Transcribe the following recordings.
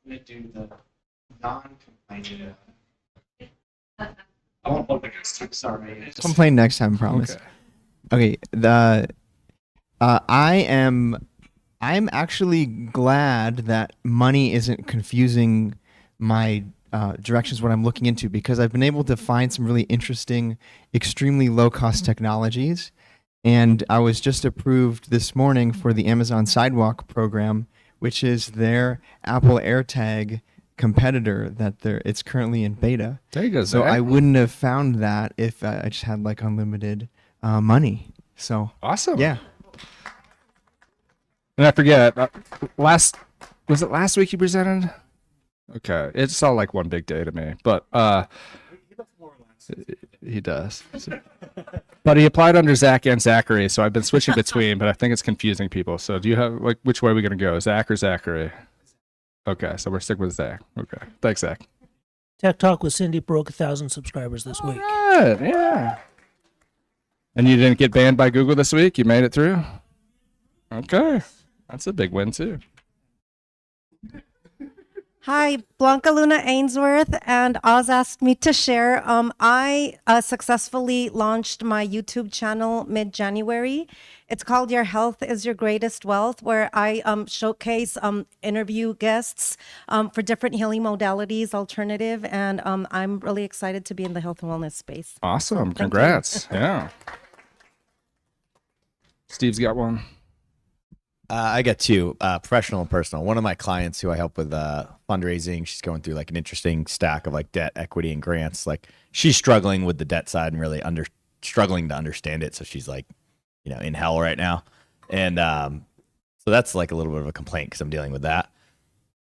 going to do the non-complaining. I won't hold the next time. Sorry. Complain next time, promise. Okay. I'm actually glad that money isn't confusing my directions what I'm looking into, because I've been able to find some really interesting, extremely low-cost technologies. And I was just approved this morning for the Amazon Sidewalk program, which is their Apple AirTag competitor it's currently in beta. There you go, So Zach. I wouldn't have found that if I just had like unlimited money. So Awesome. yeah. And I forget, was it last week you presented? Okay, it's all like one big day to me, but he does. But he applied under Zach and Zachary, so I've been switching between, but I think it's confusing people. So do you have, like, which way are we going to go, Zach or Zachary? Okay, so we're sticking with Zach. Okay, thanks, Zach. Tech Talk with Cindy broke 1,000 subscribers this week. Right, yeah. And you didn't get banned by Google this week? You made it through? Okay, that's a big win, too. Hi, Blanca Luna Ainsworth, and Oz asked me to share. I successfully launched my YouTube channel mid-January. It's called Your Health is Your Greatest Wealth, where I showcase interview guests for different healing modalities, alternative, and I'm really excited to be in the health and wellness space. Awesome, Thank congrats. Yeah. Steve's got one. I got two, professional and personal. One of my clients who I help with fundraising, she's going through like an interesting stack of like debt, equity, and grants. Like she's struggling with the debt side and really struggling to understand it. So she's like, in hell right now. And so that's like a little bit of a complaint because I'm dealing with that.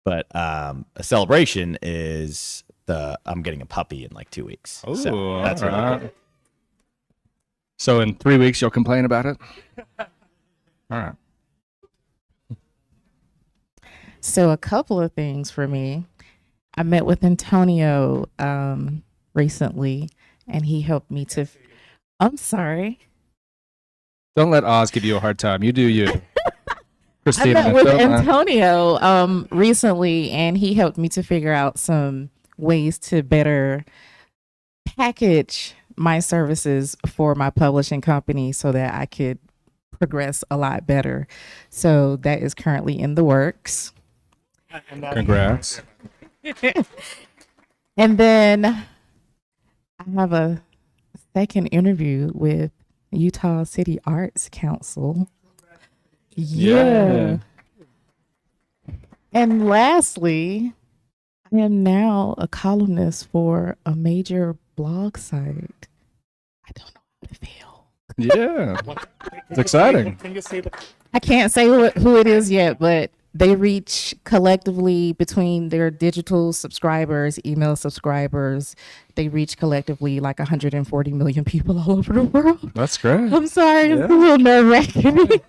But a celebration is I'm getting a puppy in like 2 weeks. Oh, so that's really cool. So in 3 weeks, you'll complain about it? All right. So a couple of things for me. I met with Antonio recently, and he helped me to. I'm sorry. Don't let Oz give you a hard time. You do you. I Christina, met with don't- Antonio recently, and he helped me to figure out some ways to better package my services for my publishing company so that I could progress a lot better. So that is currently in the works. Congrats. And then I have a second interview with Utah City Arts Council. Yeah. And lastly, I am now a columnist for a major blog site. I don't know how to feel. Yeah. It's exciting. Can you say the I can't say who it is yet, but they reach collectively between their digital subscribers, email subscribers, they reach collectively like 140 million people all over the world. That's great. I'm sorry, it's a little nerve-wracking.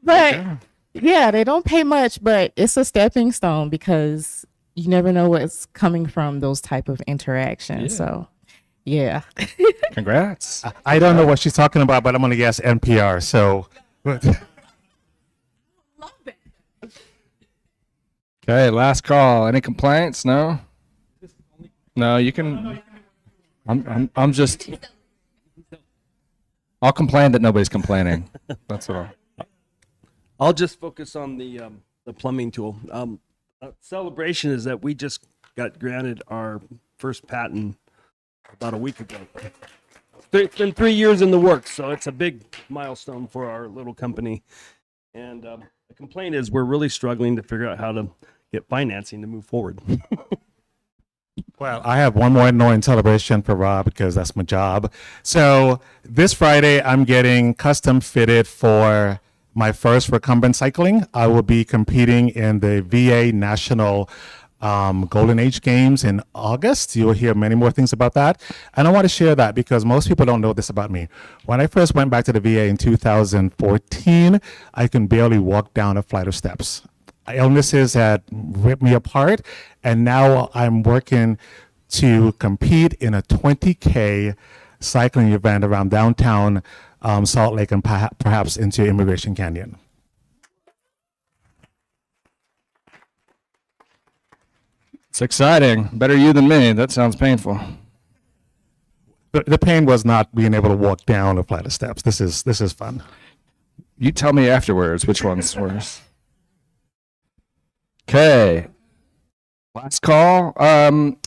But yeah, they don't pay much, but it's a stepping stone because you never know what's coming from those type of interactions. Yeah. So yeah. Congrats. I don't know what she's talking about, but I'm going to guess NPR. So, Okay, last call. Any complaints? No? No, you can. I'm just. I'll complain that nobody's complaining. That's what I'll just focus on the plumbing tool. Celebration is that we just got granted our first patent about a week ago. It's been 3 years in the works, so it's a big milestone for our little company. And the complaint is we're really struggling to figure out how to get financing to move forward. well, I have one more annoying celebration for Rob because that's my job. So this Friday, I'm getting custom fitted for my first recumbent cycling. I will be competing in the VA National Golden Age Games in August. You will hear many more things about that. And I want to share that because most people don't know this about me. When I first went back to the VA in 2014, I can barely walk down a flight of steps. Illnesses had ripped me apart, and now I'm working to compete in a 20K cycling event around downtown Salt Lake and perhaps into Immigration Canyon. It's exciting. Better you than me. That sounds painful. The pain was not being able to walk down a flight of steps. This is fun. You tell me afterwards which one's worse. Okay. Last call.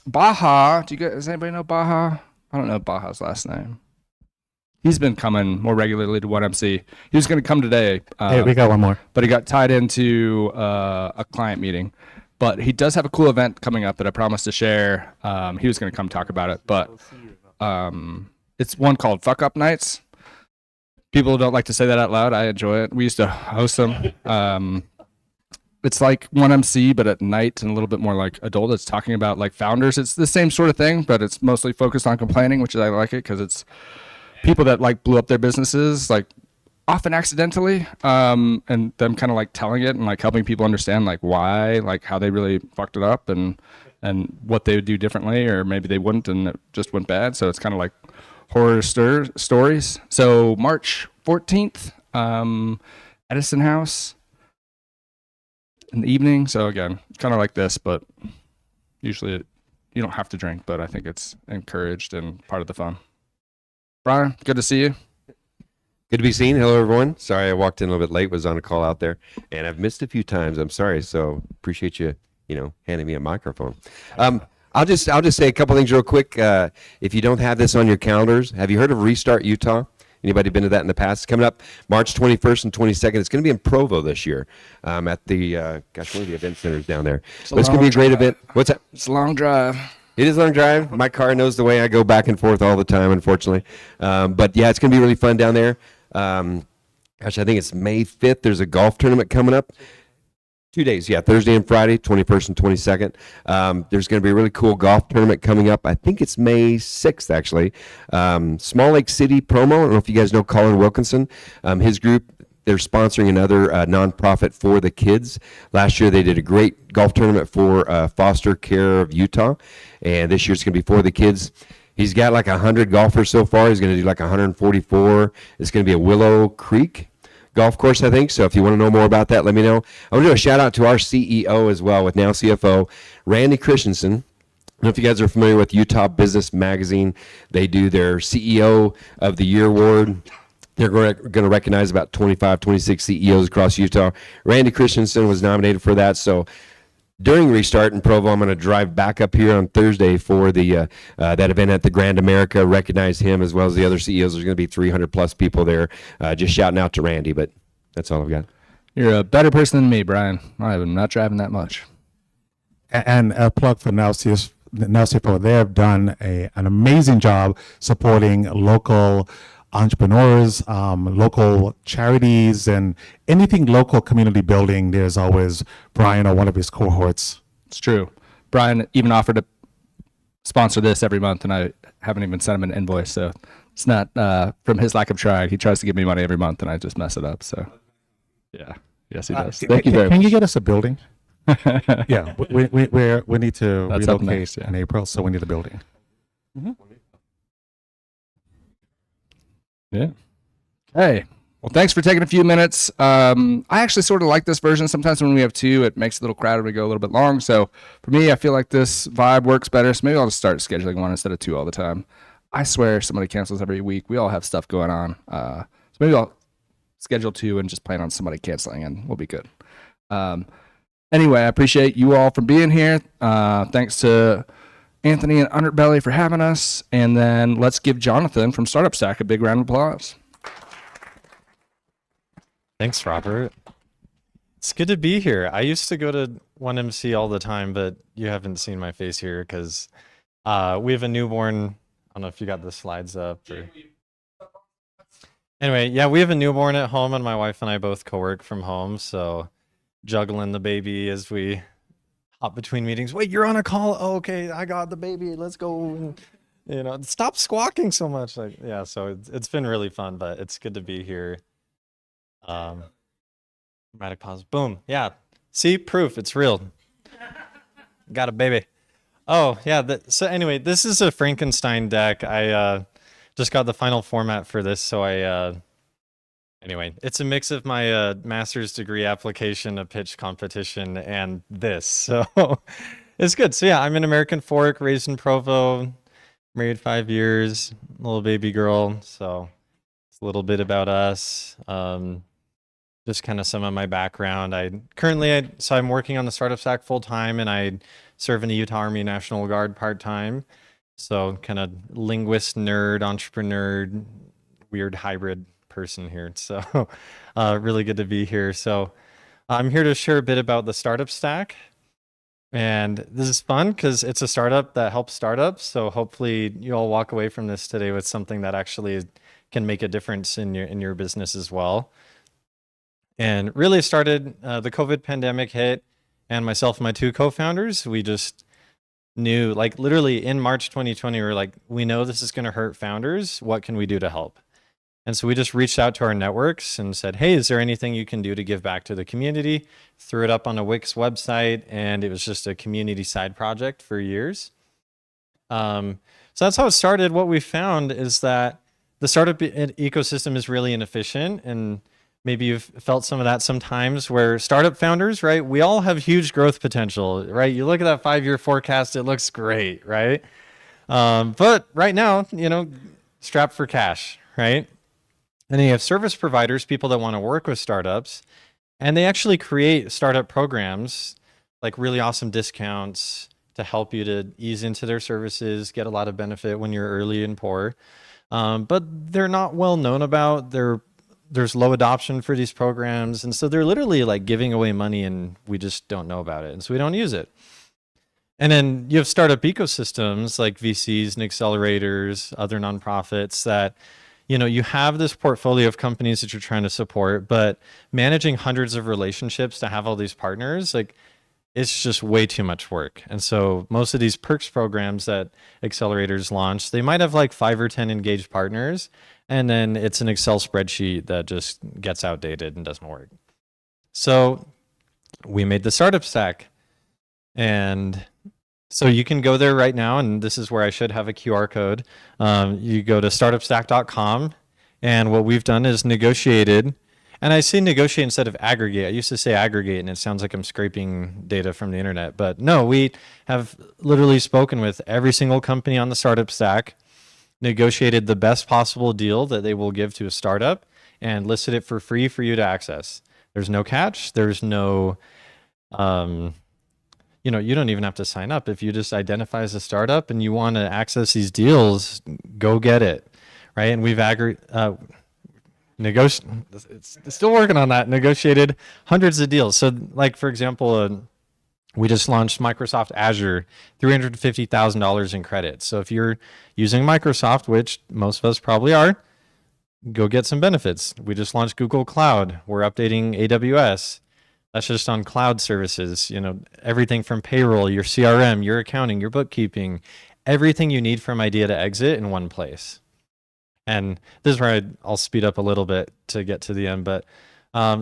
Baja. Does anybody know Baja? I don't know Baja's last name. He's been coming more regularly to 1MC. He was going to come today. Hey, we got one more. But he got tied into a client meeting. But he does have a cool event coming up that I promised to share. He was going to come talk about it. But it's one called Fuck Up Nights. People don't like to say that out loud. I enjoy it. We used to host them. It's like 1MC, but at night and a little bit more like adult. It's talking about like founders. It's the same sort of thing, but it's mostly focused on complaining, which I like it because it's people that like blew up their businesses, like often accidentally, and them kind of like telling it and like helping people understand like why, like how they really fucked it up and what they would do differently, or maybe they wouldn't and it just went bad. So it's kind of like horror stories. So March 14th, Edison House in the evening. So again, kind of like this, but usually you don't have to drink, but I think it's encouraged and part of the fun. Brian, good to see you. Good to be seen. Hello, everyone. Sorry I walked in a little bit late, was on a call out there, and I've missed a few times. I'm sorry, so appreciate you, handing me a microphone. I'll just say a couple things real quick. If you don't have this on your calendars, have you heard of Restart Utah? Anybody been to that in the past? It's coming up March 21st and 22nd. It's going to be in Provo this year at the, one of the event centers down there. But it's going to be a great event. What's that? It's a long drive. It is a long drive. My car knows the way. I go back and forth all the time, unfortunately. But yeah, it's going to be really fun down there. I think it's May 5th. There's a golf tournament coming up. 2 days, yeah, Thursday and Friday, 21st and 22nd. There's going to be a really cool golf tournament coming up. I think it's May 6th, actually. Small Lake City promo. I don't know if you guys know Colin Wilkinson. His group, they're sponsoring another nonprofit for the kids. Last year, they did a great golf tournament for foster care of Utah. And this year, it's going to be for the kids. He's got like 100 golfers so far. He's going to do like 144. It's going to be a Willow Creek golf course, I think. So if you want to know more about that, let me know. I want to do a shout out to our CEO as well, with now CFO, Randy Christensen. I don't know if you guys are familiar with Utah Business Magazine. They do their CEO of the Year award. They're going to recognize about 25, 26 CEOs across Utah. Randy Christensen was nominated for that. So during Restart in Provo, I'm going to drive back up here on Thursday for the that event at the Grand America, recognize him as well as the other CEOs. There's going to be 300 plus people there. Just shouting out to Randy, but that's all I've got. You're a better person than me, Brian. I'm not driving that much. And a plug for Now CFO. They have done an amazing job supporting local entrepreneurs, local charities, and anything local community building. There's always Brian or one of his cohorts. It's true. Brian even offered to sponsor this every month, and I haven't even sent him an invoice. So it's not from his lack of trying. He tries to give me money every month, and I just mess it up. So yeah, yes, he does. Thank you very much. Can you get us a building? Yeah, we need to That's up relocate next, yeah. in April, so we need a building. Yeah. Hey. Well, thanks for taking a few minutes. I actually sort of like this version. Sometimes when we have two, it makes it a little crowded. We go a little bit long. So for me, I feel like this vibe works better. So maybe I'll just start scheduling one instead of two all the time. I swear somebody cancels every week. We all have stuff going on. So maybe I'll schedule two and just plan on somebody canceling, and we'll be good. Anyway, I appreciate you all for being here. Thanks to Anthony and Underbelly for having us. And then let's give Jonathan from Startup Stack a big round of applause. Thanks, Robert. It's good to be here. I used to go to 1MC all the time, but you haven't seen my face here because we have a newborn. I don't know if you got the slides up. Or... Anyway, yeah, we have a newborn at home, and my wife and I both co-work from home, so juggling the baby as we hop between meetings. Wait, you're on a call? Oh, okay, I got the baby. Let's go. And, stop squawking so much. Like, yeah, so it's been really fun, but it's good to be here. Dramatic pause. Boom. Yeah. See, proof. It's real. Got a baby. Oh, yeah. So anyway, this is a Frankenstein deck. I just got the final format for this, so anyway, it's a mix of my master's degree application, a pitch competition, and this. So It's good. So yeah, I'm an American Fork, raised in Provo, married 5 years, little baby girl. So it's a little bit about us. Just kind of some of my background. So I'm working on the Startup Stack full time, and I serve in the Utah Army National Guard part time. So kind of linguist, nerd, entrepreneur, weird hybrid person here. So really good to be here. So I'm here to share a bit about the Startup Stack. And this is fun because it's a startup that helps startups. So hopefully you all walk away from this today with something that actually can make a difference in your business as well. And really started the COVID pandemic hit, and myself and my two co-founders, we just knew, like literally in March 2020, we were like, we know this is going to hurt founders. What can we do to help? And so we just reached out to our networks and said, hey, is there anything you can do to give back to the community? Threw it up on a Wix website, and it was just a community side project for years. So that's how it started. What we found is that the startup ecosystem is really inefficient, and maybe you've felt some of that sometimes, where startup founders, right? We all have huge growth potential, right? You look at that 5-year forecast, it looks great, right? But right now, strapped for cash, right? And then you have service providers, people that want to work with startups, and they actually create startup programs, like really awesome discounts to help you to ease into their services, get a lot of benefit when you're early and poor. But they're not well known about. There's low adoption for these programs. And so they're literally like giving away money, and we just don't know about it. And so we don't use it. And then you have startup ecosystems like VCs and accelerators, other nonprofits that, you have this portfolio of companies that you're trying to support, but managing hundreds of relationships to have all these partners, like it's just way too much work. And so most of these perks programs that accelerators launch, they might have like 5 or 10 engaged partners, and then it's an Excel spreadsheet that just gets outdated and doesn't work. So we made the Startup Stack. And so you can go there right now, and this is where I should have a QR code. You go to startupstack.com, and what we've done is negotiated. And I say negotiate instead of aggregate. I used to say aggregate, and it sounds like I'm scraping data from the internet. But no, we have literally spoken with every single company on the Startup Stack, negotiated the best possible deal that they will give to a startup, and listed it for free for you to access. There's no catch. There's no, you don't even have to sign up. If you just identify as a startup and you want to access these deals, go get it, right? And we've still working on that, negotiated hundreds of deals. So like, for example, we just launched Microsoft Azure, $350,000 in credit. So if you're using Microsoft, which most of us probably are, go get some benefits. We just launched Google Cloud. We're updating AWS. That's just on cloud services, everything from payroll, your CRM, your accounting, your bookkeeping, everything you need from idea to exit in one place. And this is where I'll speed up a little bit to get to the end. But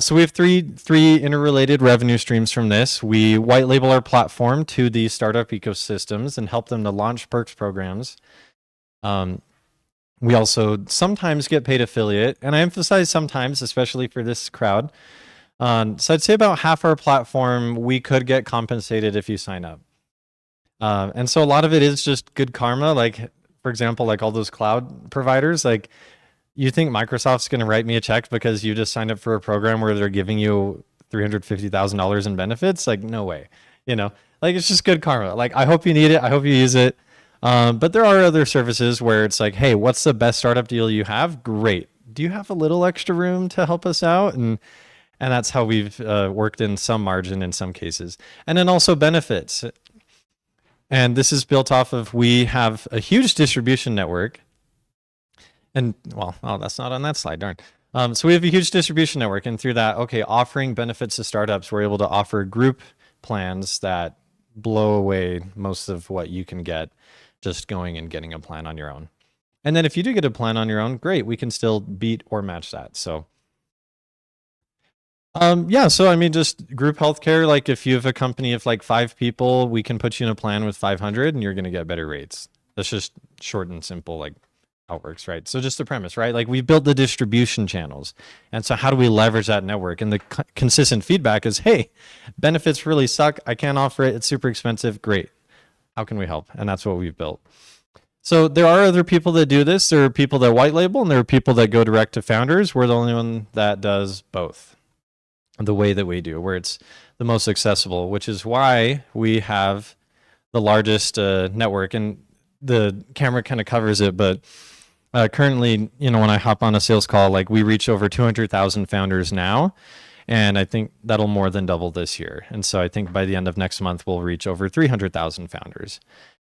so we have three interrelated revenue streams from this. We white label our platform to these startup ecosystems and help them to launch perks programs. We also sometimes get paid affiliate, and I emphasize sometimes, especially for this crowd. So I'd say about half our platform, we could get compensated if you sign up. And so a lot of it is just good karma. Like, for example, like all those cloud providers, like you think Microsoft's going to write me a check because you just signed up for a program where they're giving you $350,000 in benefits? Like, no way, like it's just good karma. Like, I hope you need it. I hope you use it. But there are other services where it's like, hey, what's the best startup deal you have? Great. Do you have a little extra room to help us out? And that's how we've worked in some margin in some cases. And then also benefits. And this is built off of, we have a huge distribution network. And that's not on that slide, darn. So we have a huge distribution network, and through that, offering benefits to startups, we're able to offer group plans that blow away most of what you can get just going and getting a plan on your own. And then if you do get a plan on your own, great, we can still beat or match that. So so I mean, just group healthcare, like if you have a company of like 5 people, we can put you in a plan with 500 and you're going to get better rates. That's just short and simple, like how it works, right? So just the premise, right? Like we built the distribution channels. And so how do we leverage that network? And the consistent feedback is, hey, benefits really suck. I can't offer it. It's super expensive. Great. How can we help? And that's what we've built. So there are other people that do this. There are people that white label and there are people that go direct to founders. We're the only one that does both the way that we do, where it's the most accessible, which is why we have the largest network. And the camera kind of covers it, but currently, when I hop on a sales call, like we reach over 200,000 founders now, and I think that'll more than double this year. And so I think by the end of next month, we'll reach over 300,000 founders.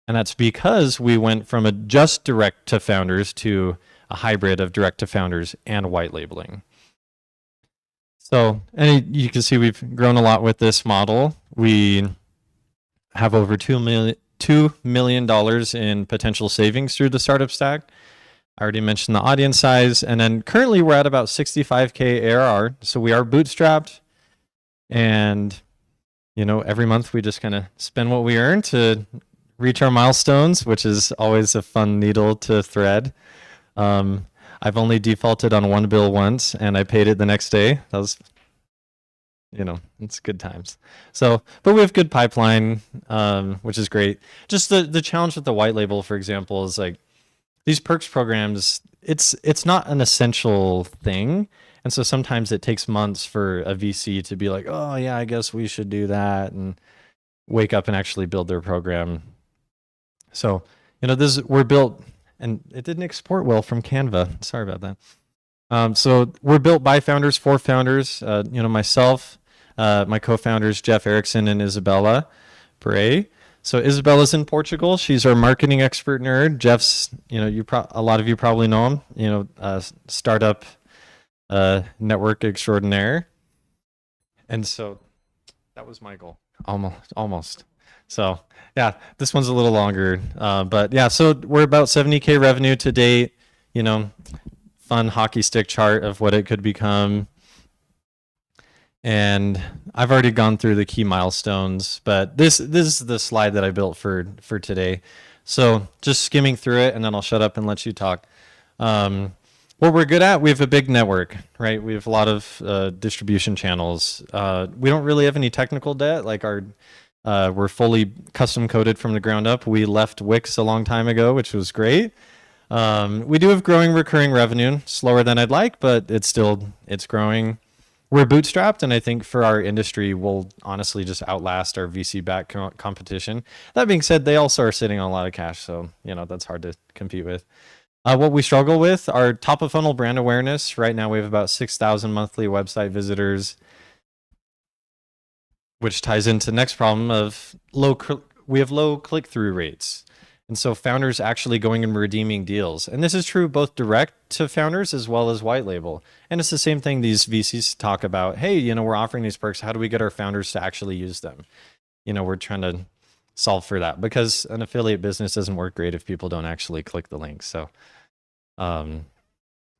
And that's because we went from a just direct to founders to a hybrid of direct to founders and white labeling. So, and you can see we've grown a lot with this model. We have over $2 million in potential savings through the startup stack. I already mentioned the audience size. And then currently we're at about 65K ARR. So we are bootstrapped. And, every month we just kind of spend what we earn to reach our milestones, which is always a fun needle to thread. I've only defaulted on one bill once and I paid it the next day. That was, it's good times. So, but we have good pipeline, which is great. Just the challenge with the white label, for example, is like these perks programs, it's not an essential thing. And so sometimes it takes months for a VC to be like, oh yeah, I guess we should do that, and wake up and actually build their program. So, we're built, and it didn't export well from Canva. Sorry about that. So we're built by founders, for founders. Myself, my co-founders, Jeff Erickson and Isabella Bray. So Isabella's in Portugal. She's our marketing expert nerd. Jeff's, a lot of you probably know him, startup network extraordinaire. And so that was my goal. Almost. So yeah, this one's a little longer, but yeah, so we're about 70K revenue to date, fun hockey stick chart of what it could become. And I've already gone through the key milestones, but this is the slide that I built for today. So just skimming through it, and then I'll shut up and let you talk. What we're good at, we have a big network, right? We have a lot of distribution channels. We don't really have any technical debt. Like we're fully custom coded from the ground up. We left Wix a long time ago, which was great. We do have growing recurring revenue, slower than I'd like, but it's growing. We're bootstrapped, and I think for our industry, we'll honestly just outlast our VC-backed competition. That being said, they also are sitting on a lot of cash, so that's hard to compete with. What we struggle with, our top of funnel brand awareness. Right now, we have about 6,000 monthly website visitors, which ties into the next problem of we have low click-through rates. And so founders actually going and redeeming deals. And this is true both direct to founders as well as white label. And it's the same thing these VCs talk about. Hey, we're offering these perks. How do we get our founders to actually use them? We're trying to solve for that, because an affiliate business doesn't work great if people don't actually click the link. So, and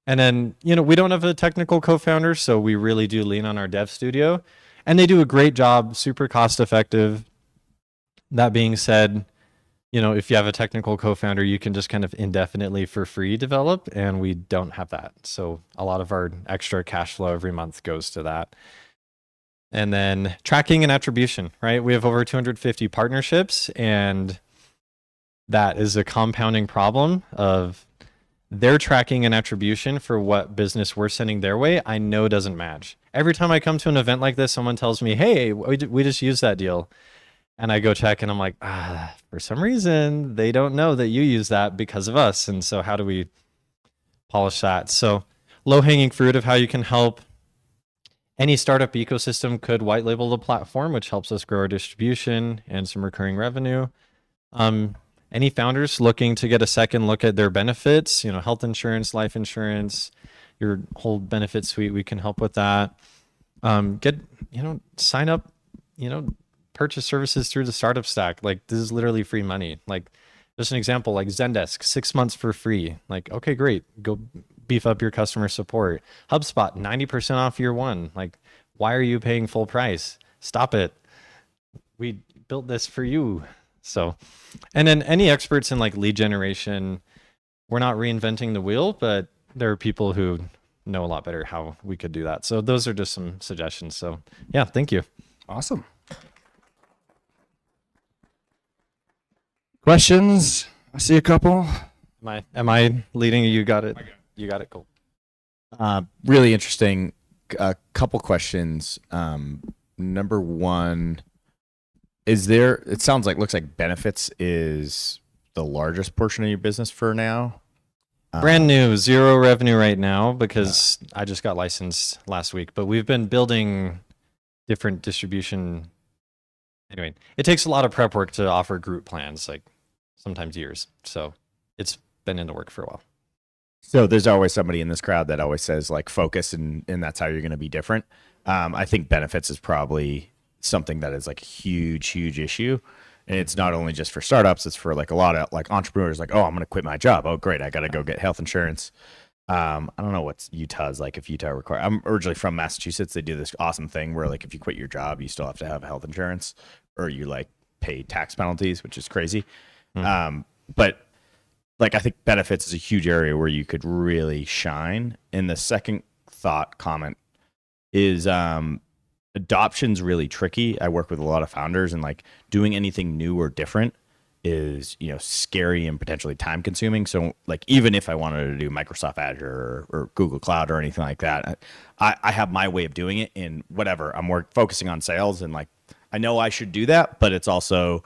then, we don't have a technical co-founder, so we really do lean on our dev studio. And they do a great job, super cost effective. That being said, if you have a technical co-founder, you can just kind of indefinitely for free develop, and we don't have that. So a lot of our extra cash flow every month goes to that. And then tracking and attribution, right? We have over 250 partnerships, and that is a compounding problem of their tracking and attribution for what business we're sending their way, I know doesn't match. Every time I come to an event like this, someone tells me, hey, we just used that deal. And I go check, and I'm like, for some reason, they don't know that you use that because of us. And so how do we polish that? So low-hanging fruit of how you can help. Any startup ecosystem could white label the platform, which helps us grow our distribution and some recurring revenue. Any founders looking to get a second look at their benefits, health insurance, life insurance, your whole benefit suite, we can help with that. Sign up, purchase services through the startup stack. Like, this is literally free money. Like, just an example, like Zendesk, 6 months for free. Like, okay, great. Go beef up your customer support. HubSpot, 90% off year one. Like, why are you paying full price? Stop it. We built this for you. So, and then any experts in like lead generation, we're not reinventing the wheel, but there are people who know a lot better how we could do that. So those are just some suggestions. So yeah, thank you. Awesome. Questions? I see a couple. Am I leading? You got it. You got it. Cool. Really interesting. A couple questions. Number one, it sounds like, looks like benefits is the largest portion of your business for now. Brand new, zero revenue right now because I just got licensed last week, but we've been building different distribution. Anyway, it takes a lot of prep work to offer group plans, like sometimes years. So it's been in the work for a while. So there's always somebody in this crowd that always says like focus and that's how you're going to be different. I think benefits is probably something that is like a huge issue. And it's not only just for startups, it's for like a lot of like entrepreneurs like, oh, I'm going to quit my job. Oh, great. I got to go get health insurance. I don't know what's Utah's like if Utah require. I'm originally from Massachusetts. They do this awesome thing where like if you quit your job, you still have to have health insurance or you like pay tax penalties, which is crazy. But like I think benefits is a huge area where you could really shine. And the second comment is adoption's really tricky. I work with a lot of founders and like doing anything new or different is, scary and potentially time consuming. So like, even if I wanted to do Microsoft Azure or Google Cloud or anything like that, I have my way of doing it in whatever. I'm focusing on sales and like, I know I should do that, but it's also,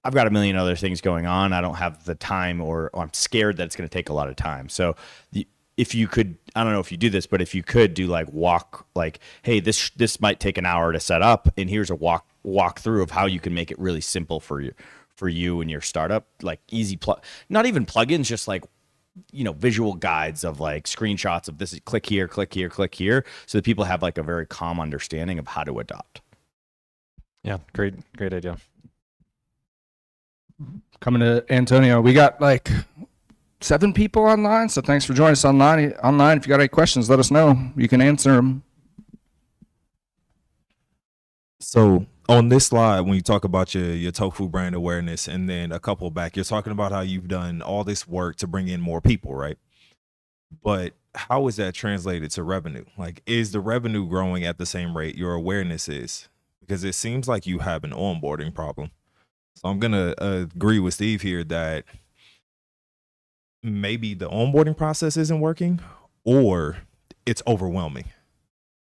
I've got a million other things going on. I don't have the time or I'm scared that it's going to take a lot of time. So if you could, I don't know if you do this, but if you could do like, hey, this might take an hour to set up, and here's a walk through of how you can make it really simple for you and your startup, like easy not even plugins, just like visual guides of like screenshots of this is click here, so that people have like a very calm understanding of how to adopt. Yeah, great idea. Coming to Antonio, we got like 7 people online, so thanks for joining us online. If you got any questions, let us know. You can answer them. So on this slide, when you talk about your tofu brand awareness, and then a couple back, you're talking about how you've done all this work to bring in more people, right? But how is that translated to revenue? Like, is the revenue growing at the same rate your awareness is? Because it seems like you have an onboarding problem. So I'm going to agree with Steve here that maybe the onboarding process isn't working or it's overwhelming.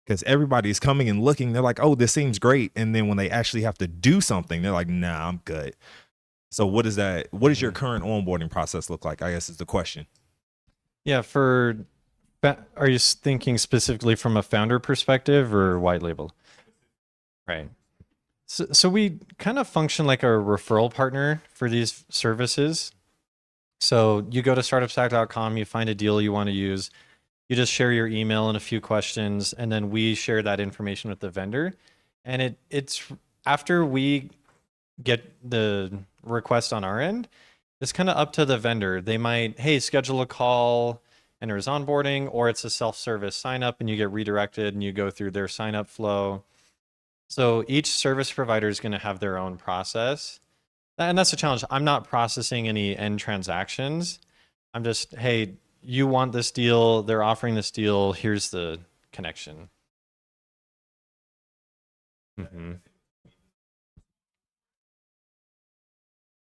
Because everybody is coming and looking, they're like, oh, this seems great. And then when they actually have to do something, they're like, nah, I'm good. So what does your current onboarding process look like, I guess is the question. Yeah, are you thinking specifically from a founder perspective or white label? Right. So we kind of function like a referral partner for these services. So you go to startupstack.com, you find a deal you want to use, you just share your email and a few questions, and then we share that information with the vendor. And it's after we get the request on our end, it's kind of up to the vendor. They might, hey, schedule a call and there's onboarding, or it's a self-service sign up and you get redirected and you go through their sign up flow. So each service provider is going to have their own process. And that's a challenge. I'm not processing any end transactions. I'm just, hey, you want this deal, they're offering this deal, here's the connection. Mm-hmm.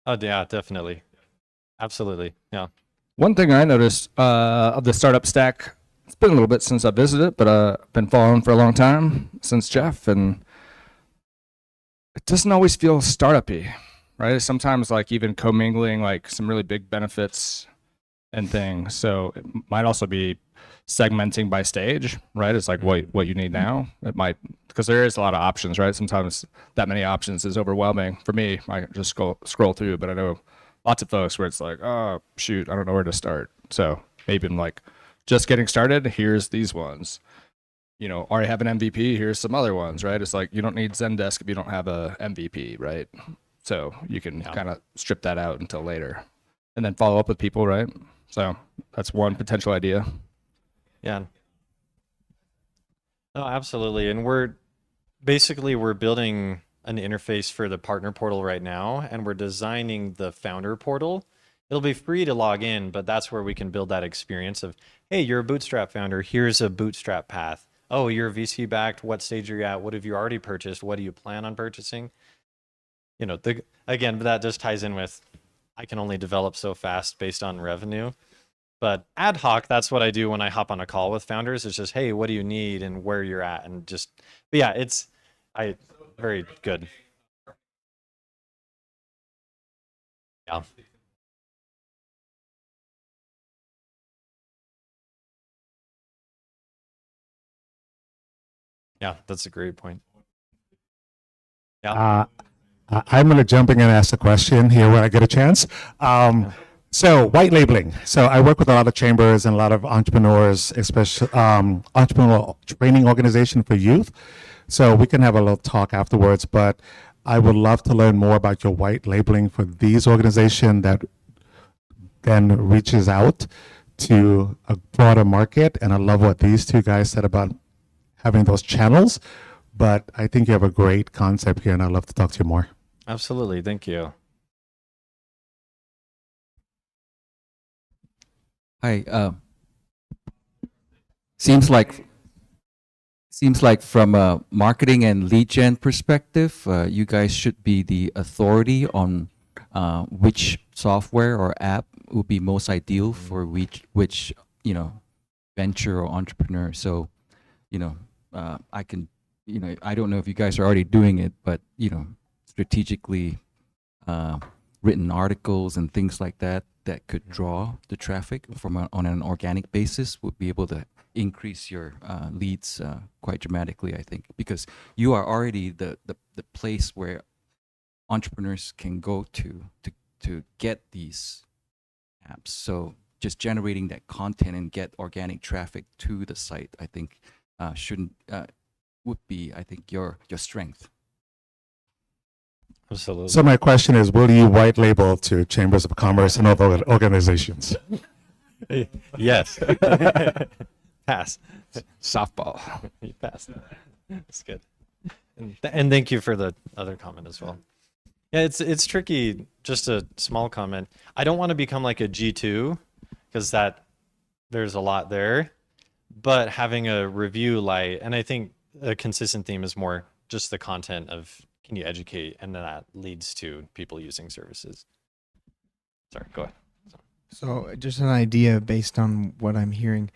Oh, yeah, definitely. Absolutely. Yeah. One thing I noticed of the startup stack, it's been a little bit since I visited, but I've been following for a long time since Jeff, and it doesn't always feel startup-y, right? Sometimes like even commingling like some really big benefits and things. So it might also be segmenting by stage, right? It's like what you need now. It might, because there is a lot of options, right? Sometimes that many options is overwhelming. For me, I just scroll through, but I know lots of folks where it's like, oh, shoot, I don't know where to start. So maybe I'm like, just getting started, here's these ones. Already have an MVP, here's some other ones, right? It's like, you don't need Zendesk if you don't have a MVP, right? So you can kind of strip that out until later and then follow up with people, right? So that's one potential idea. Yeah. No, absolutely. And we're building an interface for the partner portal right now, and we're designing the founder portal. it'll be free to log in, but that's where we can build that experience of, hey, you're a bootstrap founder. Here's a bootstrap path. Oh, you're VC backed. What stage are you at? What have you already purchased? What do you plan on purchasing? You know, again, that just ties in with, I can only develop so fast based on revenue. But ad hoc, that's what I do when I hop on a call with founders. It's just, hey, what do you need and where you're at, and just, but yeah, very good. Yeah. Yeah, that's a great point. Yeah. I'm going to jump in and ask a question here when I get a chance. So white labeling. So I work with a lot of chambers and a lot of entrepreneurs, especially entrepreneurial training organization for youth. So we can have a little talk afterwards, but I would love to learn more about your white labeling for these organizations that then reaches out to a broader market. And I love what these two guys said about having those channels. But I think you have a great concept here, and I'd love to talk to you more. Absolutely. Thank you. Hi. Seems like from a marketing and lead gen perspective, you guys should be the authority on which software or app would be most ideal for which venture or entrepreneur. So, I can, I don't know if you guys are already doing it, but strategically written articles and things like that could draw the traffic on an organic basis would be able to increase your leads quite dramatically, I think, because you are already the place where entrepreneurs can go to get these apps. So just generating that content and get organic traffic to the site, I think would be, I think, your strength. Absolutely. So my question is, will you white label to chambers of commerce and other organizations? Yes. Pass. Softball. You passed. That's good. And thank you for the other comment as well. Yeah, it's tricky. Just a small comment. I don't want to become like a G2 because there's a lot there, but having a review light, and I think a consistent theme is more just the content of, can you educate, and then that leads to people using services. Sorry, go ahead. So just an idea based on what I'm hearing.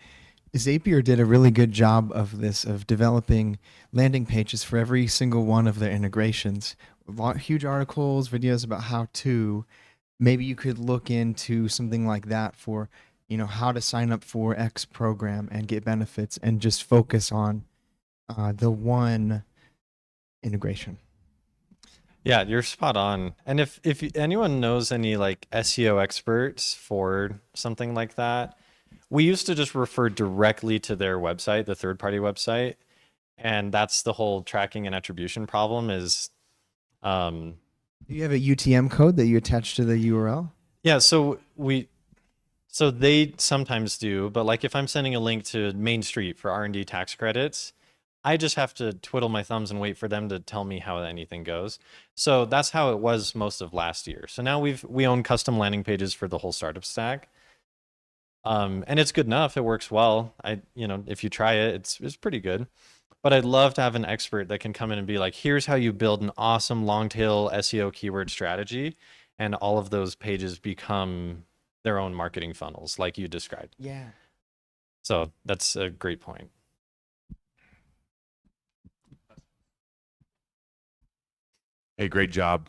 Zapier did a really good job of this, of developing landing pages for every single one of their integrations. Huge articles, videos about how to. Maybe you could look into something like that for, how to sign up for X program and get benefits, and just focus on the one integration. Yeah, you're spot on. And if anyone knows any like SEO experts for something like that, we used to just refer directly to their website, the third-party website, and that's the whole tracking and attribution problem is. Do you have a UTM code that you attach to the URL? Yeah, so they sometimes do, but like if I'm sending a link to Main Street for R&D tax credits, I just have to twiddle my thumbs and wait for them to tell me how anything goes. So that's how it was most of last year. So now we own custom landing pages for the whole startup stack. And it's good enough. It works well. If you try it, it's pretty good. But I'd love to have an expert that can come in and be like, here's how you build an awesome long tail SEO keyword strategy. And all of those pages become their own marketing funnels like you described. Yeah. So that's a great point. Hey, great job.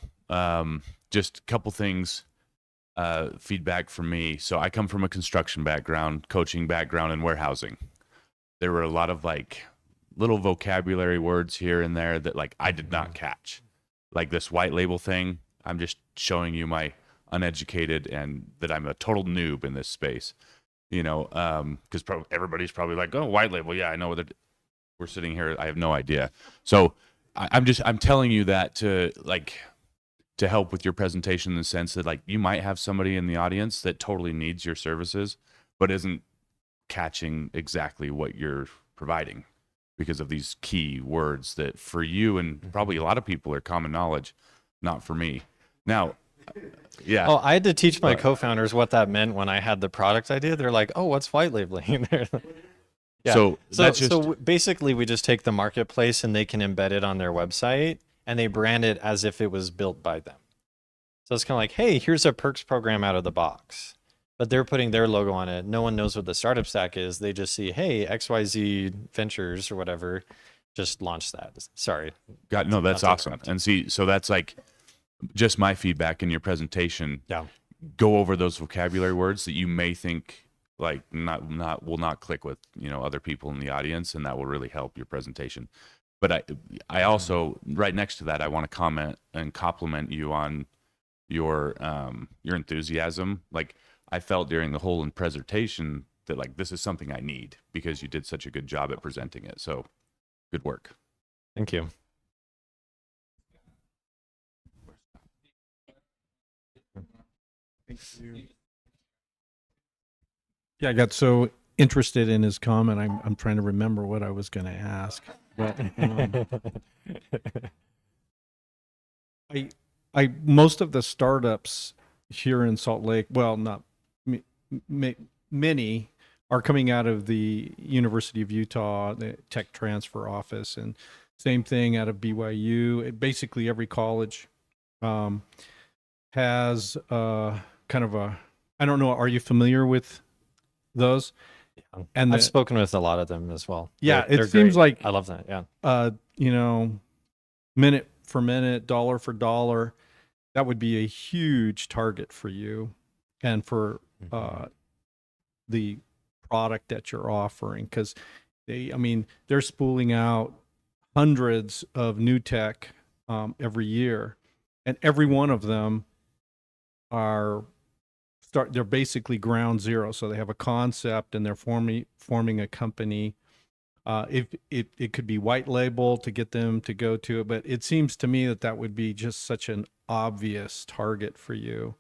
Just a couple things, feedback from me. So I come from a construction background, coaching background, and warehousing. There were a lot of like little vocabulary words here and there that like I did not catch. Like this white label thing, I'm just showing you my uneducated and that I'm a total noob in this space. Because everybody's probably like, oh, white label, yeah, I know what we're sitting here. I have no idea. So I'm telling you that to help with your presentation in the sense that like you might have somebody in the audience that totally needs your services, but isn't catching exactly what you're providing because of these key words that for you and probably a lot of people are common knowledge, not for me. Now, Yeah. Oh, I had to teach my But- co-founders what that meant when I had the product idea. They're like, "Oh, what's white labeling?" Yeah. So that's just Basically, we just take the marketplace and they can embed it on their website and they brand it as if it was built by them. So it's kind of like, hey, here's a perks program out of the box, but they're putting their logo on it. No one knows what the startup stack is. They just see, hey, XYZ Ventures or whatever, just launched that. Sorry. no, that's Not to awesome. And see, so that's like just my feedback in your presentation. Yeah. Go over those vocabulary words that you may think like will not click with, other people in the audience, and that will really help your presentation. But I also, right next to that, I want to comment and compliment you on your enthusiasm. Like, I felt during the whole presentation that like this is something I need, because you did such a good job at presenting it. So good work. Thank you. Yeah, I got so interested in his comment. I'm trying to remember what I was going to ask. But I most of the startups here in Salt Lake, well, not many, are coming out of the University of Utah, the tech transfer office, and same thing out of BYU. Basically, every college has kind of a, I don't know, are you familiar with those? And I've spoken with a lot of them as well. Yeah, They're it seems great. like, I love that. Yeah. Minute for minute, dollar for dollar, that would be a huge target for you and for the product that you're offering, because they're spooling out hundreds of new tech every year, and every one of them they're basically ground zero. So they have a concept and they're forming a company. It could be white label to get them to go to it, but it seems to me that would be just such an obvious target for you.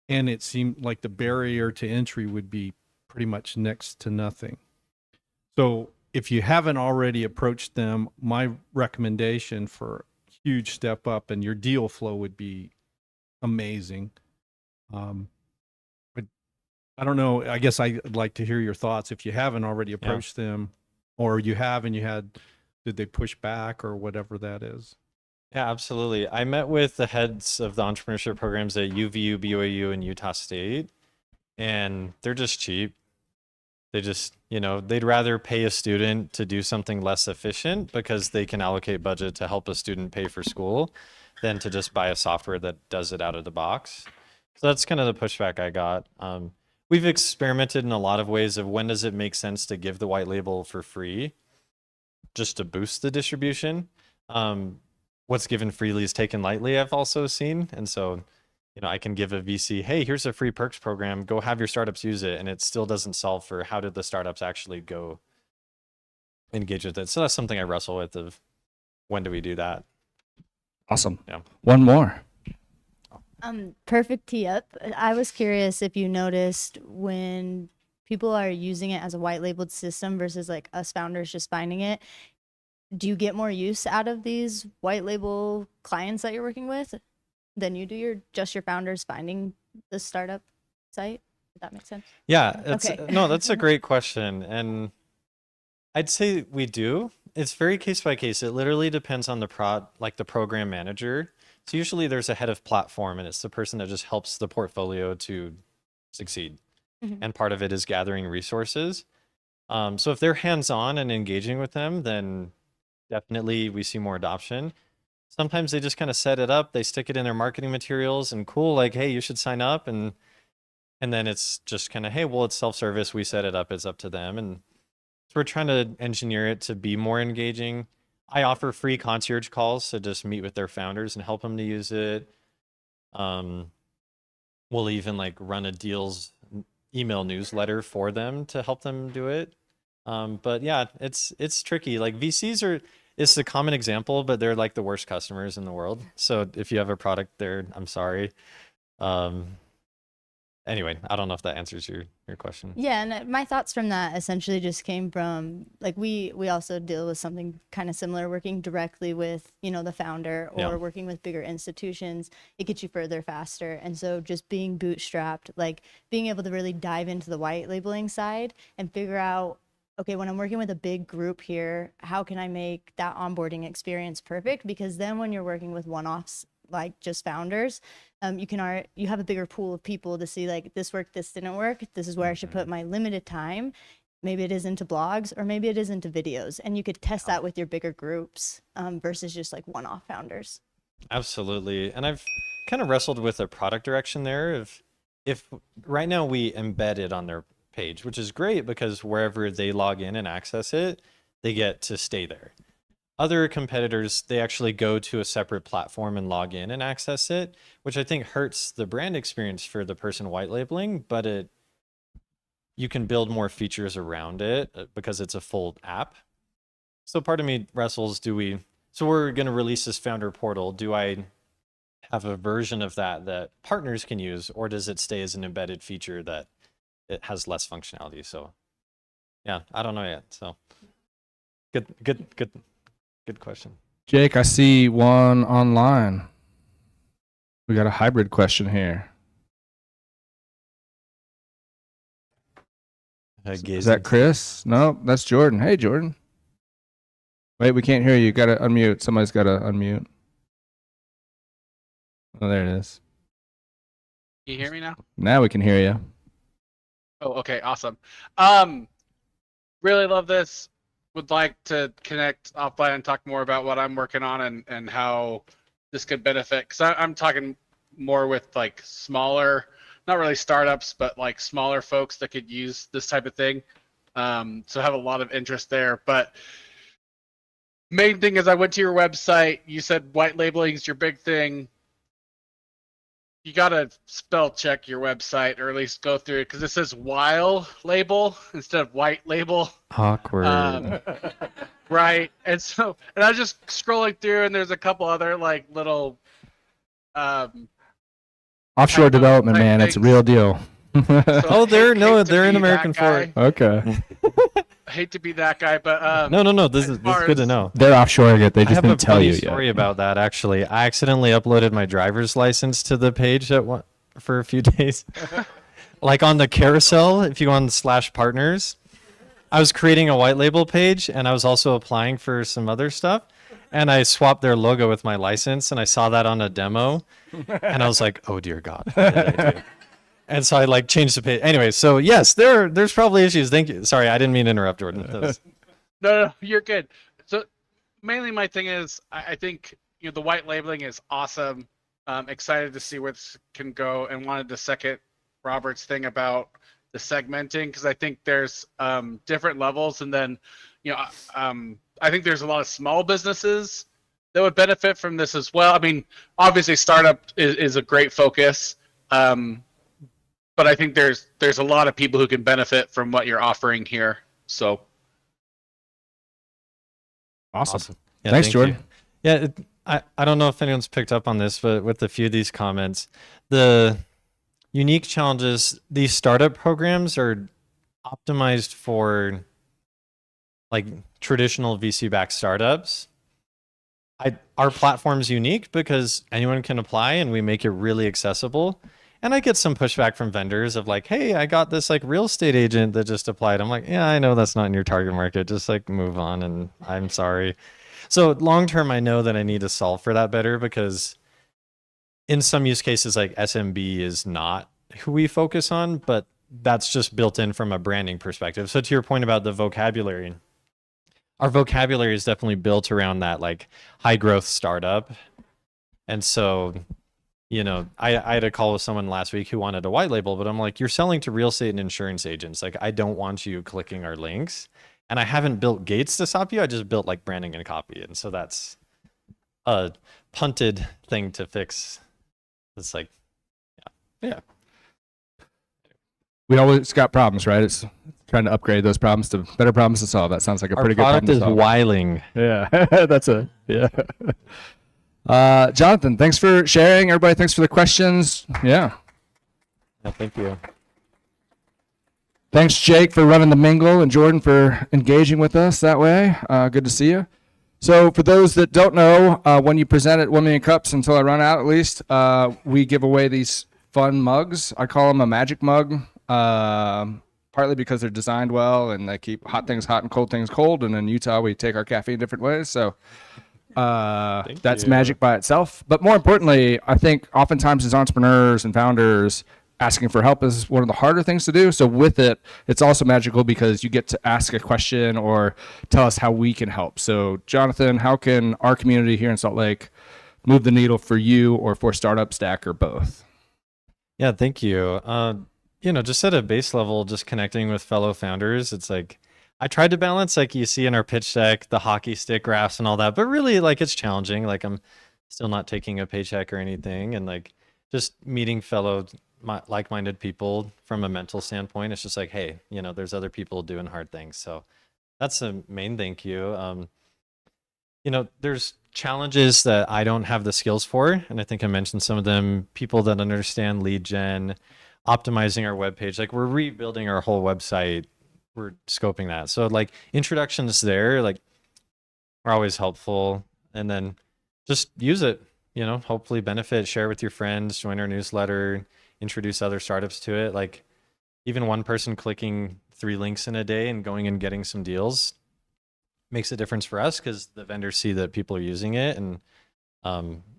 And it seemed like the barrier to entry would be pretty much next to nothing. So if you haven't already approached them, my recommendation for a huge step up and your deal flow would be amazing. But I don't know. I guess I'd like to hear your thoughts if you haven't already approached them, or you have and did they push back or whatever that is? Yeah, absolutely. I met with the heads of the entrepreneurship programs at UVU, BYU, and Utah State, and they're just cheap. They just, they'd rather pay a student to do something less efficient because they can allocate budget to help a student pay for school than to just buy a software that does it out of the box. So that's kind of the pushback I got. We've experimented in a lot of ways of when does it make sense to give the white label for free just to boost the distribution. What's given freely is taken lightly, I've also seen. And so, I can give a VC, hey, here's a free perks program, go have your startups use it. And it still doesn't solve for how did the startups actually go engage with it. So that's something I wrestle with of when do we do that? Awesome. Yeah. One more. Perfect tee up. I was curious if you noticed when people are using it as a white labeled system versus like us founders just finding it, do you get more use out of these white label clients that you're working with than you do your founders finding the startup site? Does that make sense? Yeah, Okay. No, that's a great question. And I'd say we do. It's very case by case. It literally depends on the program manager. So usually there's a head of platform, and it's the person that just helps the portfolio to succeed. Mhm. And part of it is gathering resources. So if they're hands-on and engaging with them, then definitely we see more adoption. Sometimes they just kind of set it up, they stick it in their marketing materials, and cool, like, hey, you should sign up. And then it's just kind of, hey, well, it's self-service. We set it up. It's up to them. And so we're trying to engineer it to be more engaging. I offer free concierge calls to just meet with their founders and help them to use it. We'll even run a deals email newsletter for them to help them do it. But yeah, it's tricky. Like VCs it's a common example, but they're like the worst customers in the world. So if you have a product there, I'm sorry. And anyway, I don't know if that answers your question. Yeah, and my thoughts from that essentially just came from like we also deal with something kind of similar, working directly with, you know, the founder or Yeah. working with bigger institutions. It gets you further faster. And so just being bootstrapped, like being able to really dive into the white labeling side and figure out, okay, when I'm working with a big group here, how can I make that onboarding experience perfect? Because then when you're working with one-offs, like just founders, you have a bigger pool of people to see like this worked, this didn't work. This is where I should put my limited time. Maybe it is into blogs or maybe it is into videos, and you could test that with your bigger groups versus just like one-off founders. Absolutely. And I've kind of wrestled with a product direction there. If right now we embed it on their page, which is great because wherever they log in and access it, they get to stay there. Other competitors, they actually go to a separate platform and log in and access it, which I think hurts the brand experience for the person white labeling, but you can build more features around it because it's a full app. So part of me wrestles, so we're going to release this founder portal. Do I have a version of that partners can use, or does it stay as an embedded feature that it has less functionality? So yeah, I don't know yet. So good question. Jake, I see one online. We got a hybrid question here. Is that Chris? No, that's Jordan. Hey, Jordan. Wait, we can't hear you. Got to unmute. Somebody's got to unmute. Oh, there it is. Can you hear me now? Now we can hear you. Oh, okay, awesome. Really love this. Would like to connect offline and talk more about what I'm working on and how this could benefit. Because I'm talking more with like smaller, not really startups, but like smaller folks that could use this type of thing. So I have a lot of interest there. But main thing is I went to your website. You said white labeling is your big thing. You got to spell check your website or at least go through it because it says while label instead of white label. Awkward. Right. And I was just scrolling through and there's a couple other like little Offshore development, man. It's a real deal. Oh, they're in American for Okay. I hate to be that guy, but no. This is good to know. They're offshoring it. They just didn't tell you I have a funny yet. story about that. Actually, I accidentally uploaded my driver's license to the page for a few days. Like on the carousel, if you go on /partners, I was creating a white label page and I was also applying for some other stuff. And I swapped their logo with my license and I saw that on a demo and I was like, oh dear God, what did I do? And so I like changed the page. Anyway, so yes, there's probably issues. Thank you. Sorry, I didn't mean to interrupt, Jordan. No, you're good. So mainly my thing is I think the white labeling is awesome. Excited to see where this can go and wanted to second Robert's thing about the segmenting because I think there's different levels and then I think there's a lot of small businesses that would benefit from this as well. I mean, obviously startup is a great focus. But I think there's a lot of people who can benefit from what you're offering here. So awesome. Yeah, Thanks, thank Jordan. you. Yeah, I don't know if anyone's picked up on this, but with a few of these comments, the unique challenges, these startup programs are optimized for like traditional VC-backed startups. Our platform's unique because anyone can apply and we make it really accessible. And I get some pushback from vendors of like, hey, I got this like real estate agent that just applied. I'm like, yeah, I know that's not in your target market. Just like move on and I'm sorry. So long term, I know that I need to solve for that better because in some use cases, like SMB is not who we focus on, but that's just built in from a branding perspective. So to your point about the vocabulary, our vocabulary is definitely built around that like high growth startup. And so I had a call with someone last week who wanted a white label, but I'm like, you're selling to real estate and insurance agents. Like, I don't want you clicking our links. And I haven't built gates to stop you. I just built like branding and copy. And so that's a punted thing to fix. It's like, yeah. We always got problems, right? It's trying to upgrade those problems to better problems to solve. That sounds like a Our pretty good problem product to is solve. whiling. Yeah, that's a, yeah. Jonathan, thanks for sharing. Everybody, thanks for the questions. Yeah. Yeah, thank you. Thanks, Jake, for running the miingl, and Jordan for engaging with us that way. Good to see you. So for those that don't know, when you present at 1 Million Cups, until I run out at least, we give away these fun mugs. I call them a magic mug, partly because they're designed well and they keep hot things hot and cold things cold. And in Utah, we take our caffeine different ways. So that's you. magic by itself. But more importantly, I think oftentimes as entrepreneurs and founders, asking for help is one of the harder things to do. So with it, it's also magical because you get to ask a question or tell us how we can help. So Jonathan, how can our community here in Salt Lake move the needle for you or for Startup Stack or both? Yeah, thank you. Just at a base level, just connecting with fellow founders, it's like I tried to balance, like you see in our pitch deck, the hockey stick graphs and all that, but really, like, it's challenging. Like, I'm still not taking a paycheck or anything, and like just meeting fellow like-minded people from a mental standpoint. It's just like, hey, there's other people doing hard things. So that's the main thank you. There's challenges that I don't have the skills for, and I think I mentioned some of them. People that understand lead gen, optimizing our webpage, like we're rebuilding our whole website, we're scoping that. So like introductions there, like, are always helpful, and then just use it, hopefully benefit, share with your friends, join our newsletter, introduce other startups to it. Like even one person clicking 3 links in a day and going and getting some deals makes a difference for us because the vendors see that people are using it, and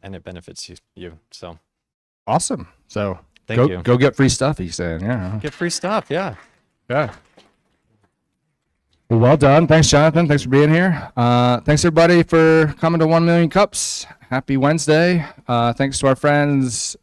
it benefits you. So awesome. So thank you. Go get free stuff, he's saying. Yeah. Get free stuff. Yeah. Yeah. Well done. Thanks, Jonathan. Thanks for being here. Thanks everybody for coming to 1 Million Cups. Happy Wednesday. Thanks to our friends